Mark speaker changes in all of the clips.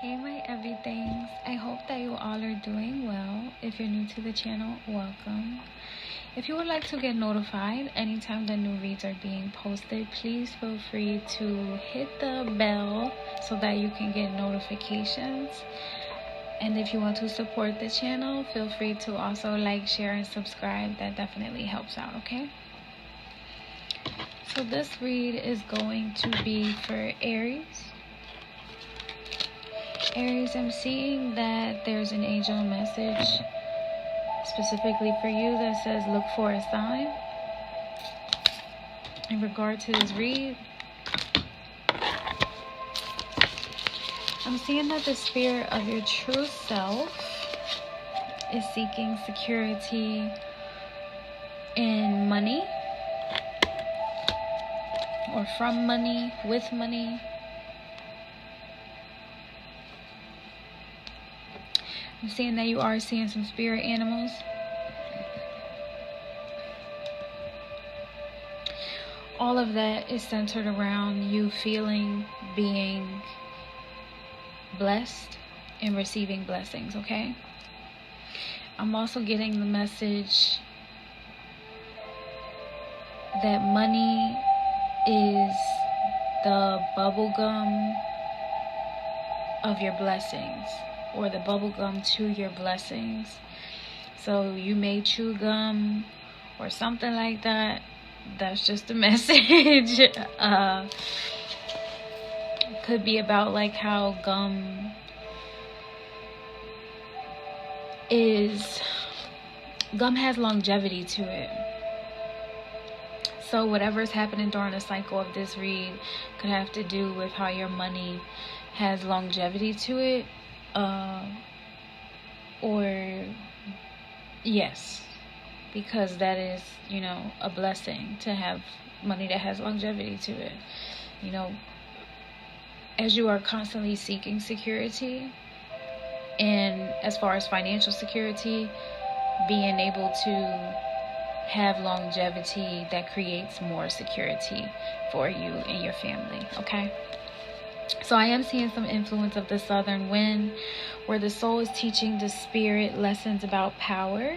Speaker 1: Hey my everythings, I hope that you all are doing well. If you're new to the channel, welcome. If you would like to get notified anytime the new reads are being posted, please feel free to hit the bell so that you can get notifications. And if you want to support the channel, feel free to also like, share, and subscribe. That definitely helps out, okay? So this read is going to be for Aries. Aries, I'm seeing that there's an angel message specifically for you that says look for a sign. In regard to this read, I'm seeing that the spirit of your true self is seeking security in money, or from money, with money. I'm seeing that you are seeing some spirit animals. All of that is centered around you feeling, being blessed and receiving blessings, okay? I'm also getting the message that money is the bubble gum of your blessings, or the bubble gum to your blessings. So you may chew gum or something like that. That's just a message. Could be about like how gum has longevity to it. So whatever's happening during the cycle of this read could have to do with how your money has longevity to it. Or yes, because that is, a blessing to have money that has longevity to it. As you are constantly seeking security, and as far as financial security, being able to have longevity that creates more security for you and your family, okay? So I am seeing some influence of the southern wind, where the soul is teaching the spirit lessons about power.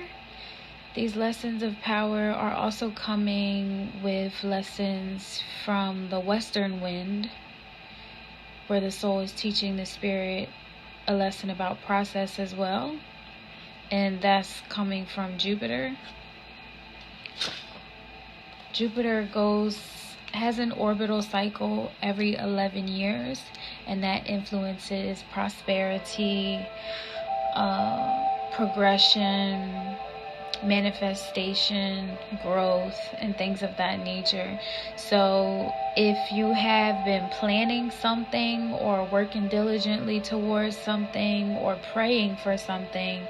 Speaker 1: These lessons of power are also coming with lessons from the western wind, where the soul is teaching the spirit a lesson about process as well. And that's coming from Jupiter. Jupiter has an orbital cycle every 11 years, and that influences prosperity, progression, manifestation, growth, and things of that nature. So if you have been planning something or working diligently towards something or praying for something,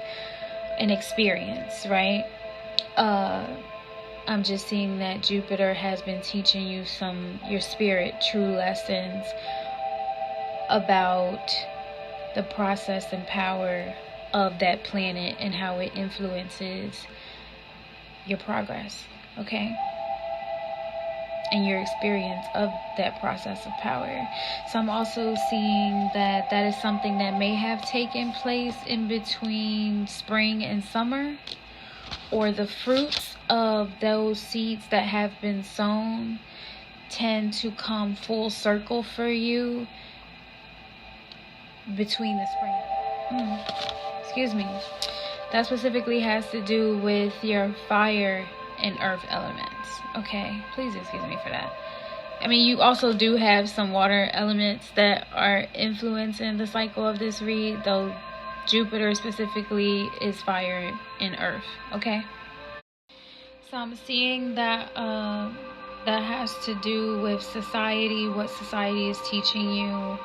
Speaker 1: an experience, right? I'm just seeing that Jupiter has been teaching you your spirit true lessons about the process and power of that planet and how it influences your progress, okay? And your experience of that process of power. So I'm also seeing that is something that may have taken place in between spring and summer, or the fruits of those seeds that have been sown tend to come full circle for you between the spring. Excuse me. That specifically has to do with your fire and earth elements. Okay, please excuse me for that. I mean, you also do have some water elements that are influencing the cycle of this read, though Jupiter specifically is fire and earth, okay? So I'm seeing that that has to do with society, what society is teaching you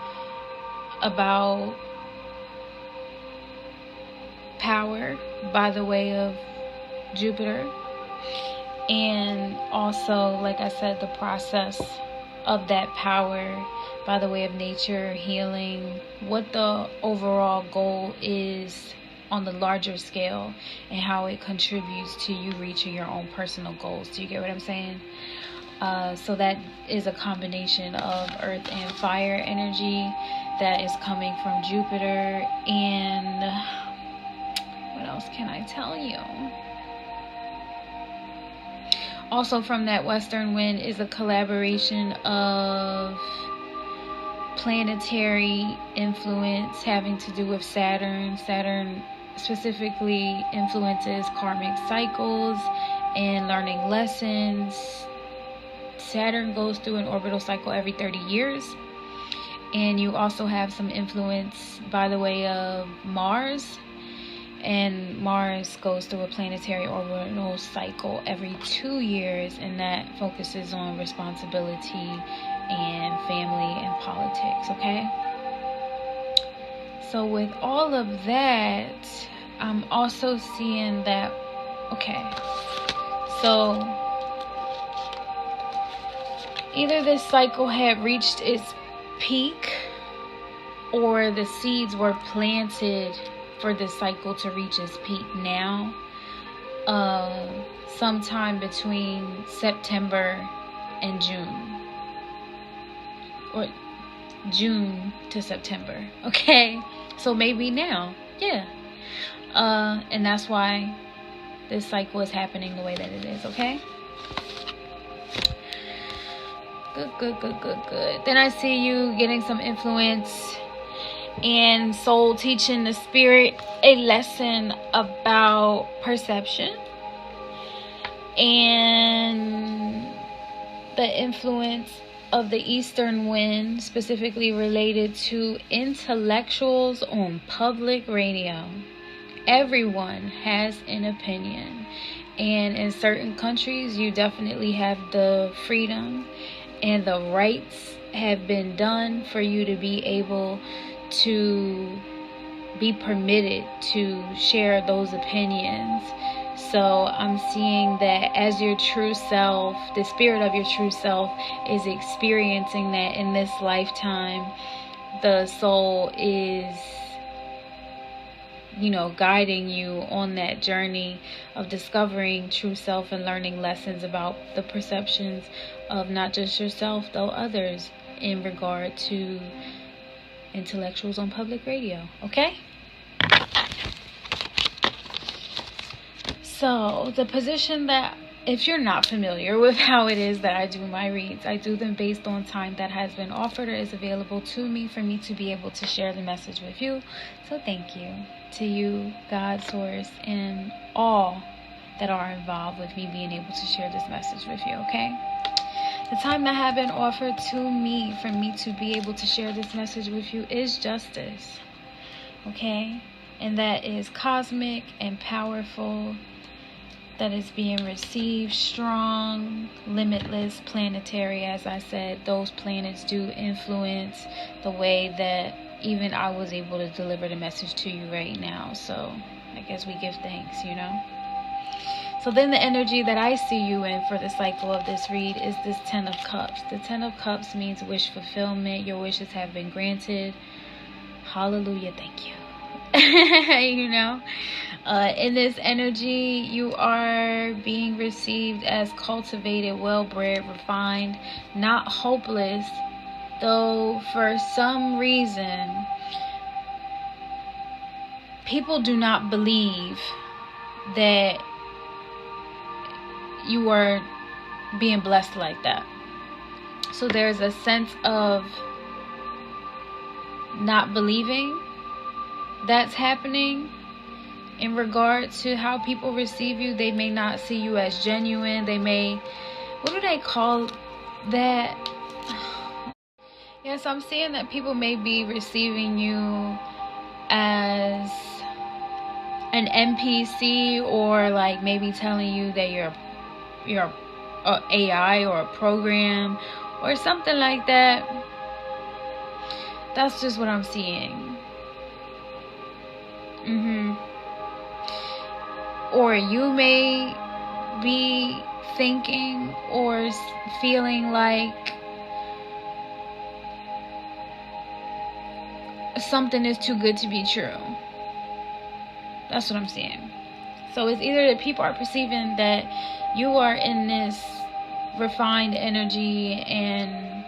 Speaker 1: about power by the way of Jupiter, and also, like I said, the process of that power by the way of nature, healing, what the overall goal is on the larger scale, and how it contributes to you reaching your own personal goals. Do you get what I'm saying? So that is a combination of earth and fire energy that is coming from Jupiter. And what else can I tell you? Also from that western wind is a collaboration of planetary influence having to do with Saturn. Saturn specifically influences karmic cycles and learning lessons. Saturn goes through an orbital cycle every 30 years. And you also have some influence by the way of Mars. And Mars goes through a planetary orbital cycle every 2 years, and that focuses on responsibility and family and politics, okay? So with all of that, I'm also seeing that, okay, so either this cycle had reached its peak or the seeds were planted for this cycle to reach its peak now, sometime between September and June, or June to September, okay? So maybe now, yeah. And that's why this cycle is happening the way that it is, okay? Good. Then I see you getting some influence and soul teaching the spirit a lesson about perception and the influence of the eastern wind, specifically related to intellectuals on public radio. Everyone has an opinion, and in certain countries you definitely have the freedom and the rights have been done for you to be able to be permitted to share those opinions. So I'm seeing that as your true self, the spirit of your true self is experiencing that in this lifetime. The soul is, guiding you on that journey of discovering true self and learning lessons about the perceptions of not just yourself, though others, in regard to intellectuals on public radio, okay? So the position that, if you're not familiar with how it is that I do my reads, I do them based on time that has been offered or is available to me for me to be able to share the message with you. So thank you to you, God, Source, and all that are involved with me being able to share this message with you, okay? The time that have been offered to me for me to be able to share this message with you is justice, okay? And that is cosmic and powerful, that is being received strong, limitless, planetary. As I said, those planets do influence the way that even I was able to deliver the message to you right now. So I guess we give thanks, So then the energy that I see you in for the cycle of this read is this 10 of Cups. The 10 of Cups means wish fulfillment. Your wishes have been granted. Hallelujah. Thank you. In this energy, you are being received as cultivated, well-bred, refined, not hopeless, though for some reason people do not believe that you are being blessed like that. So there's a sense of not believing that's happening in regard to how people receive you. They may not see you as genuine. They may, what do they call that? Yes, I'm seeing that people may be receiving you as an NPC, or like maybe telling you that you're a AI or a program or something like that. That's just what I'm seeing. Or you may be thinking or feeling like something is too good to be true. That's what I'm seeing. So it's either that people are perceiving that you are in this refined energy and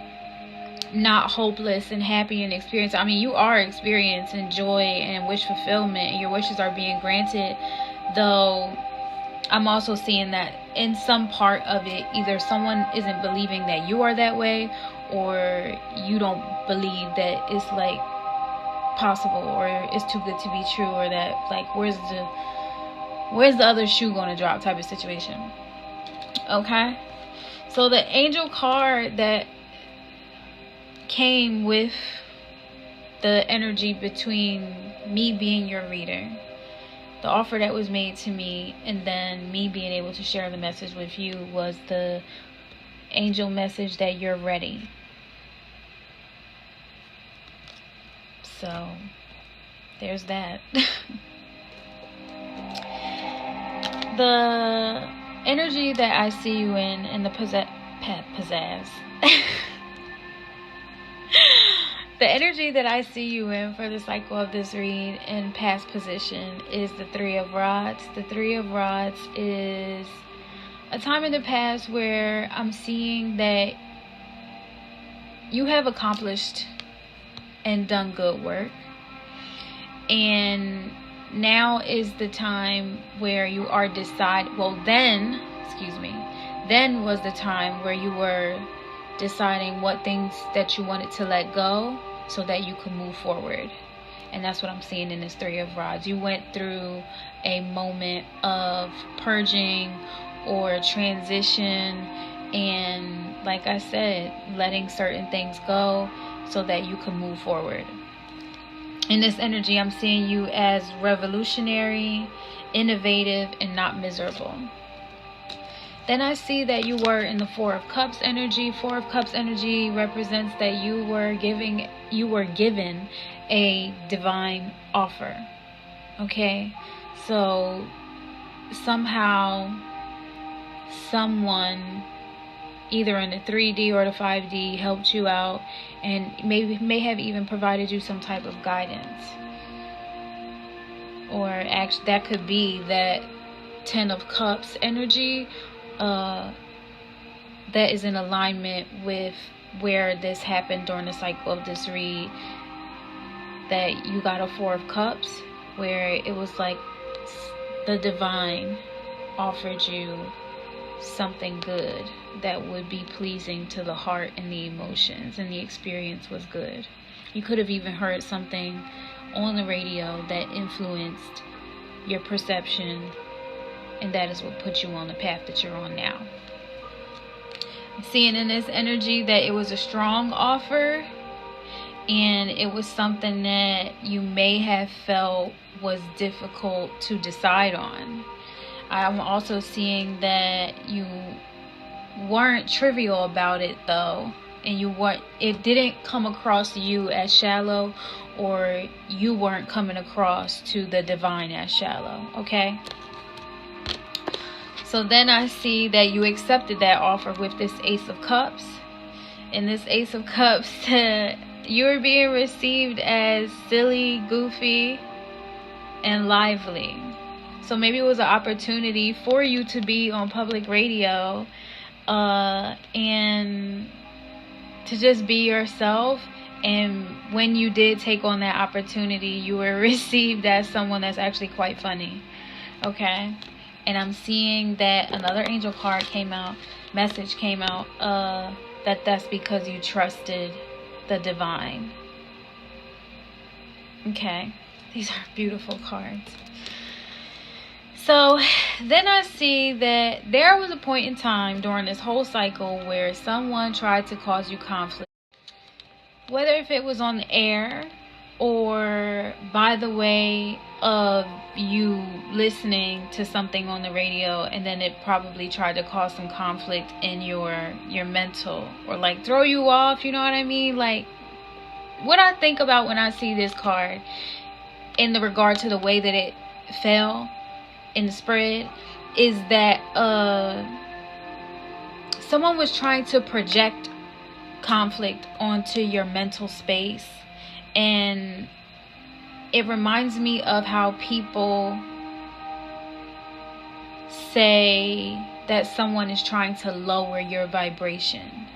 Speaker 1: not hopeless and happy and experience. I mean, you are experiencing joy and wish fulfillment, and your wishes are being granted, though I'm also seeing that in some part of it, either someone isn't believing that you are that way, or you don't believe that it's like possible, or it's too good to be true, or that like where's the other shoe gonna drop type of situation. Okay, so the angel card that came with the energy between me being your reader, the offer that was made to me, and then me being able to share the message with you, was the angel message that you're ready. So there's that. The energy that I see you in the pizzazz. The energy that I see you in for the cycle of this read in past position is the Three of Rods. The Three of Rods is a time in the past where I'm seeing that you have accomplished and done good work. And now is the time where you are then was the time where you were deciding what things that you wanted to let go so that you could move forward. And that's what I'm seeing in this Three of Rods. You went through a moment of purging or transition, and like I said, letting certain things go so that you can move forward. In this energy, I'm seeing you as revolutionary, innovative, and not miserable. Then I see that you were in the Four of Cups energy. Four of Cups energy represents that you were given a divine offer. Okay? So somehow someone either in the 3D or the 5D helped you out, and may have even provided you some type of guidance. Or actually, that could be that Ten of Cups energy that is in alignment with where this happened during the cycle of this read, that you got a Four of Cups, where it was like the divine offered you something good that would be pleasing to the heart and the emotions, and the experience was good. You could have even heard something on the radio that influenced your perception, and that is what put you on the path that you're on now. I'm seeing in this energy that it was a strong offer, and it was something that you may have felt was difficult to decide on. I'm also seeing that you weren't trivial about it though, and it didn't come across to you as shallow, or you weren't coming across to the divine as shallow. Okay? So then I see that you accepted that offer with this Ace of Cups. In this Ace of Cups, you were being received as silly, goofy, and lively. So maybe it was an opportunity for you to be on public radio and to just be yourself. And when you did take on that opportunity, you were received as someone that's actually quite funny. Okay? And I'm seeing that another angel card message came out, that's because you trusted the divine. Okay? These are beautiful cards. So then I see that there was a point in time during this whole cycle where someone tried to cause you conflict. Whether if it was on the air or by the way of you listening to something on the radio, and then it probably tried to cause some conflict in your mental, or like throw you off, you know what I mean? Like, what I think about when I see this card in the regard to the way that it fell in the spread is that someone was trying to project conflict onto your mental space. And it reminds me of how people say that someone is trying to lower your vibration.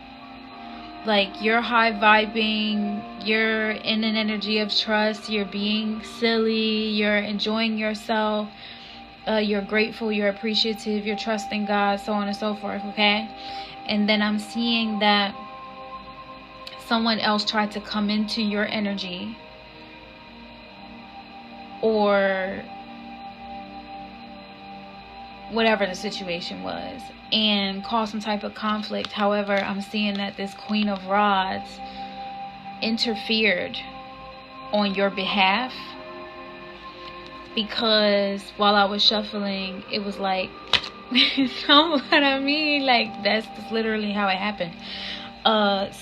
Speaker 1: Like, you're high vibing, you're in an energy of trust, you're being silly, you're enjoying yourself, you're grateful, you're appreciative, you're trusting God, so on and so forth, okay? And then I'm seeing that someone else tried to come into your energy, or whatever the situation was, and cause some type of conflict. However, I'm seeing that this Queen of Rods interfered on your behalf, because while I was shuffling, it was like, you know what I mean? Like, that's literally how it happened.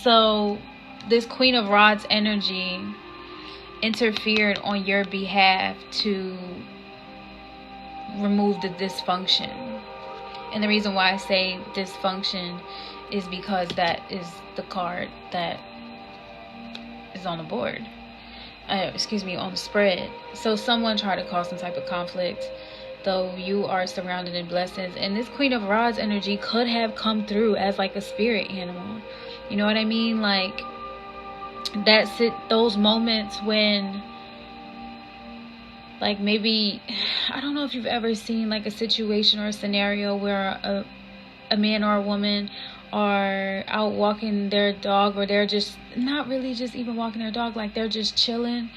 Speaker 1: So this Queen of Rods energy interfered on your behalf to remove the dysfunction. And the reason why I say dysfunction is because that is the card that is on the board. On the spread. So someone tried to cause some type of conflict, though you are surrounded in blessings. And this Queen of Rods energy could have come through as like a spirit animal. You know what I mean? Like, that's it. Those moments when, like, maybe, I don't know if you've ever seen like a situation or a scenario where a man or a woman are out walking their dog, or they're just not really just even walking their dog, like they're just chilling,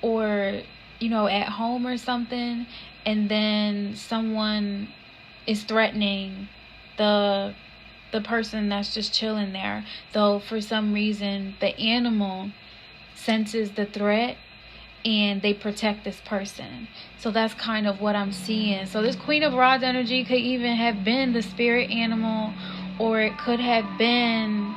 Speaker 1: or, you know, at home or something, and then someone is threatening the person that's just chilling there, though for some reason the animal senses the threat and they protect this person. So that's kind of what I'm seeing. So this Queen of Rods energy could even have been the spirit animal, or it could have been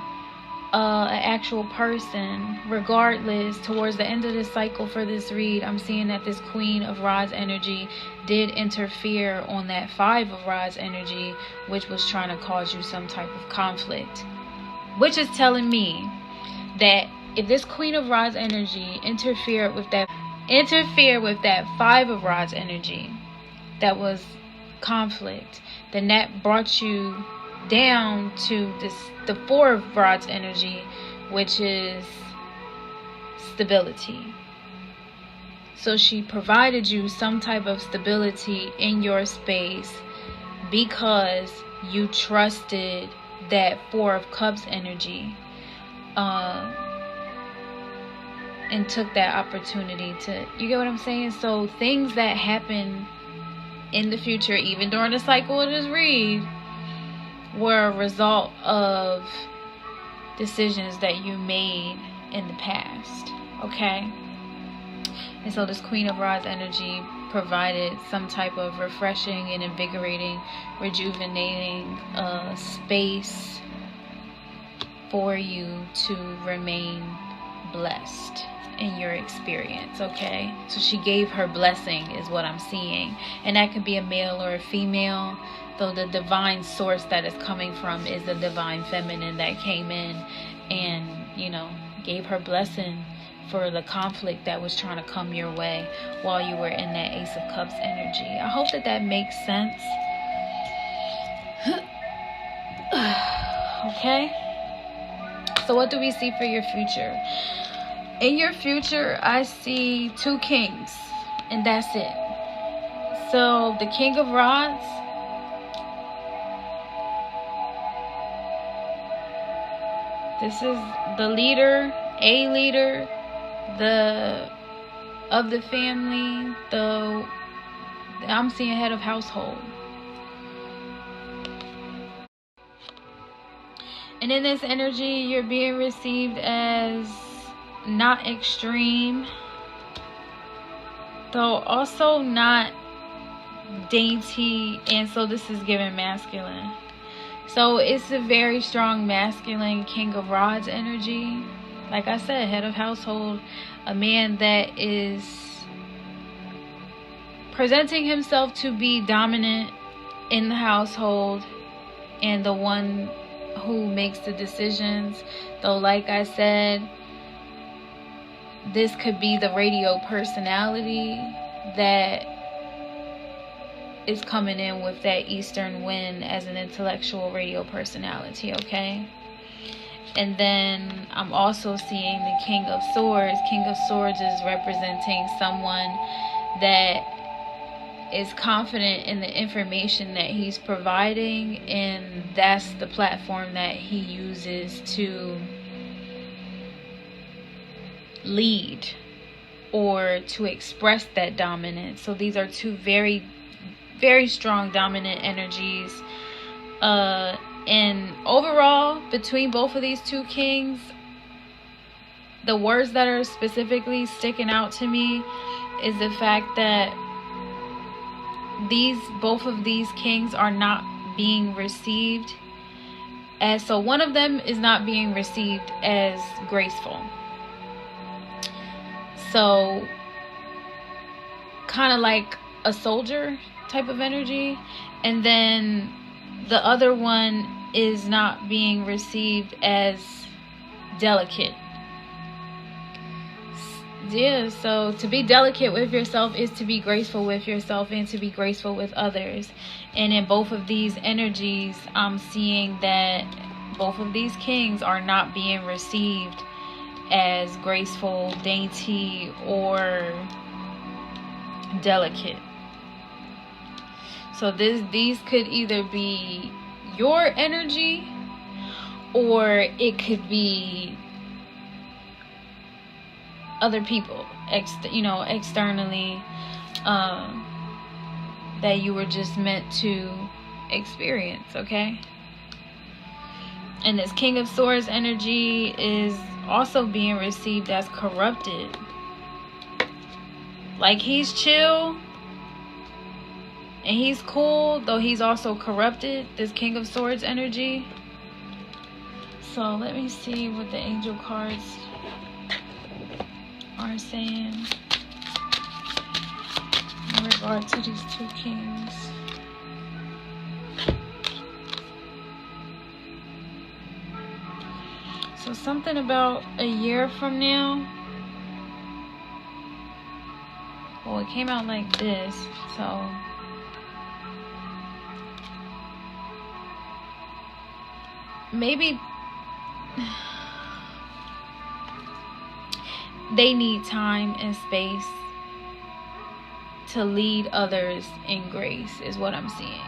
Speaker 1: an actual person. Regardless, towards the end of this cycle for this read, I'm seeing that this Queen of Rods energy did interfere on that Five of Rods energy, which was trying to cause you some type of conflict, which is telling me that if this Queen of Rods energy interfered with that Five of Rods energy, that was conflict, then that brought you down to the Four of Rods energy, which is stability. So she provided you some type of stability in your space because you trusted that Four of Cups energy, and took that opportunity to, you get what I'm saying? So things that happen in the future, even during the cycle of this read, were a result of decisions that you made in the past, okay? And so this Queen of Rods energy provided some type of refreshing and invigorating, rejuvenating space for you to remain blessed in your experience, okay? So she gave her blessing is what I'm seeing, and that could be a male or a female, though the divine source that is coming from is the divine feminine that came in and, you know, gave her blessing for the conflict that was trying to come your way while you were in that Ace of Cups energy. I hope that makes sense. Okay, so what do we see for your future? In your future, I see two kings, and that's it. So the King of Rods, this is the leader, a leader, of the family, I'm seeing head of household. And in this energy, you're being received as not extreme, though also not dainty, and so this is given masculine. So it's a very strong masculine King of Rods energy. Like I said, head of household, a man that is presenting himself to be dominant in the household and the one who makes the decisions. Though, like I said, this could be the radio personality that is coming in with that eastern wind as an intellectual radio personality, okay? And then I'm also seeing the King of Swords. King of Swords is representing someone that is confident in the information that he's providing, and that's the platform that he uses to lead or to express that dominance. So these are two very, very strong dominant energies. And overall, between both of these two kings, the words that are specifically sticking out to me is the fact that both of these kings are not being received as, so one of them is not being received as graceful. So kind of like a soldier type of energy, and then the other one is not being received as delicate. Yeah, so to be delicate with yourself is to be graceful with yourself and to be graceful with others. And in both of these energies, I'm seeing that both of these kings are not being received as graceful, dainty, or delicate. So these could either be your energy, or it could be other people, externally, that you were just meant to experience, okay? And this King of Swords energy is also being received as corrupted. Like, he's chill and he's cool, though he's also corrupted, this King of Swords energy. So let me see what the angel cards are saying in regard to these two kings. So something about a year from now. Well, it came out like this, so maybe they need time and space to lead others in grace, is what I'm seeing.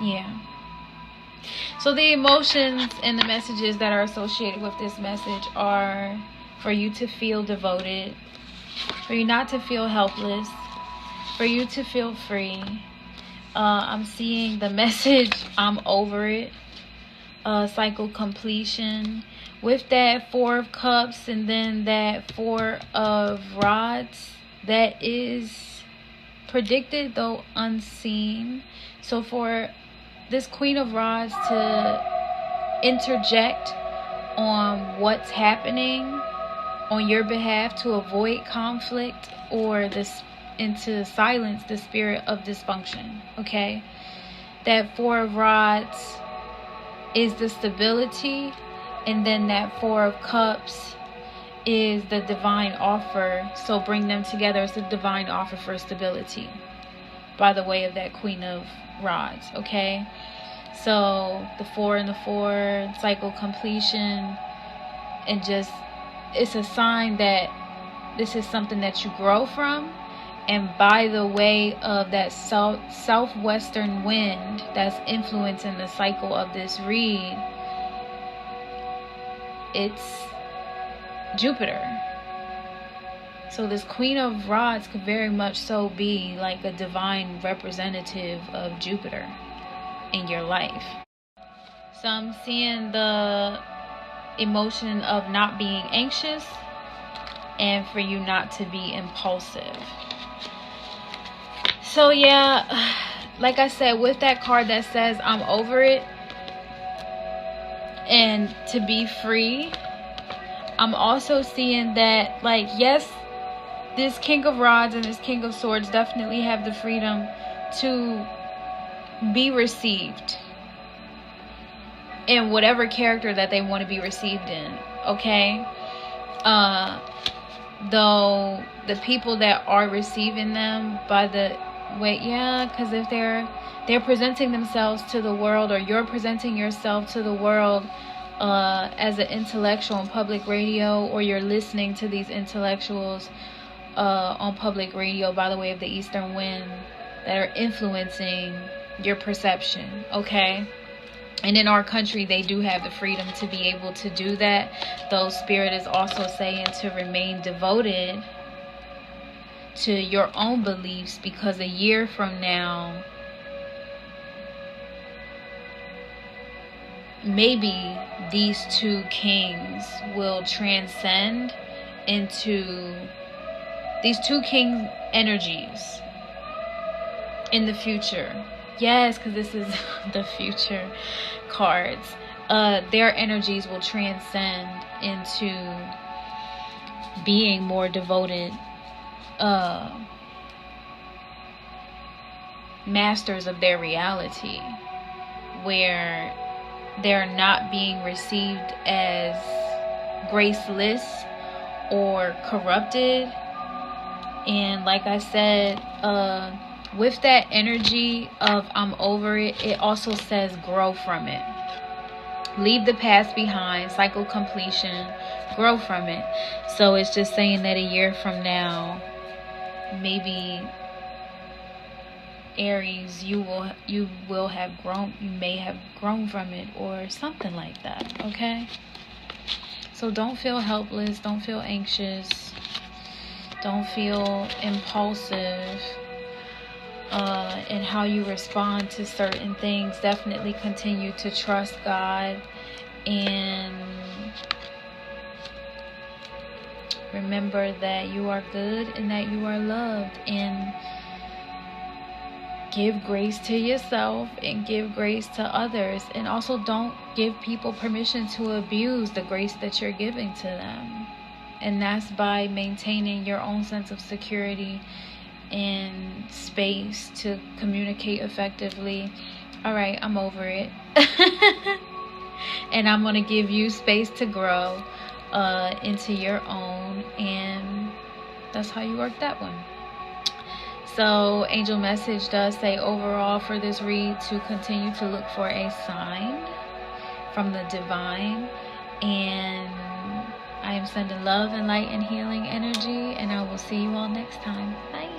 Speaker 1: Yeah. So the emotions and the messages that are associated with this message are for you to feel devoted, for you not to feel helpless, for you to feel free. I'm seeing the message, I'm over it. Cycle completion with that 4 of Cups and then that 4 of Rods that is predicted though unseen. So for this Queen of Rods to interject on what's happening on your behalf to avoid conflict or to silence the spirit of dysfunction, okay? That 4 of Rods is the stability, and then that 4 of Cups is the divine offer. So bring them together as a divine offer for stability by the way of that Queen of Rods, okay? So the 4 and the 4, cycle completion, and just, it's a sign that this is something that you grow from. And by the way of that southwestern wind that's influencing the cycle of this read, it's Jupiter. So this Queen of Rods could very much so be like a divine representative of Jupiter in your life. So I'm seeing the emotion of not being anxious and for you not to be impulsive. So yeah, like I said, with that card that says I'm over it and to be free, I'm also seeing that, like, yes, this King of Rods and this King of Swords definitely have the freedom to be received in whatever character that they want to be received in, okay? Though the people that are receiving them by the Wait, yeah, because if they're presenting themselves to the world, or you're presenting yourself to the world as an intellectual on public radio, or you're listening to these intellectuals on public radio by the way of the eastern wind that are influencing your perception, okay? And in our country, they do have the freedom to be able to do that. Though Spirit is also saying to remain devoted to your own beliefs, because a year from now, maybe these two kings will transcend into these two king energies in the future. Yes, because this is the future cards. Their energies will transcend into being more devoted masters of their reality, where they're not being received as graceless or corrupted. And like I said, with that energy of I'm over it, it also says grow from it. Leave the past behind, cycle completion, grow from it. So it's just saying that a year from now, maybe Aries, you will have grown, you may have grown from it, or something like that, okay? So don't feel helpless, don't feel anxious, don't feel impulsive in how you respond to certain things. Definitely continue to trust God, and remember that you are good and that you are loved, and give grace to yourself and give grace to others. And also don't give people permission to abuse the grace that you're giving to them. And that's by maintaining your own sense of security and space to communicate effectively. All right, I'm over it. And I'm going to give you space to grow into your own. And that's how you work that one. So angel message does say overall for this read to continue to look for a sign from the divine. And I am sending love and light and healing energy, and I will see you all next time. Bye.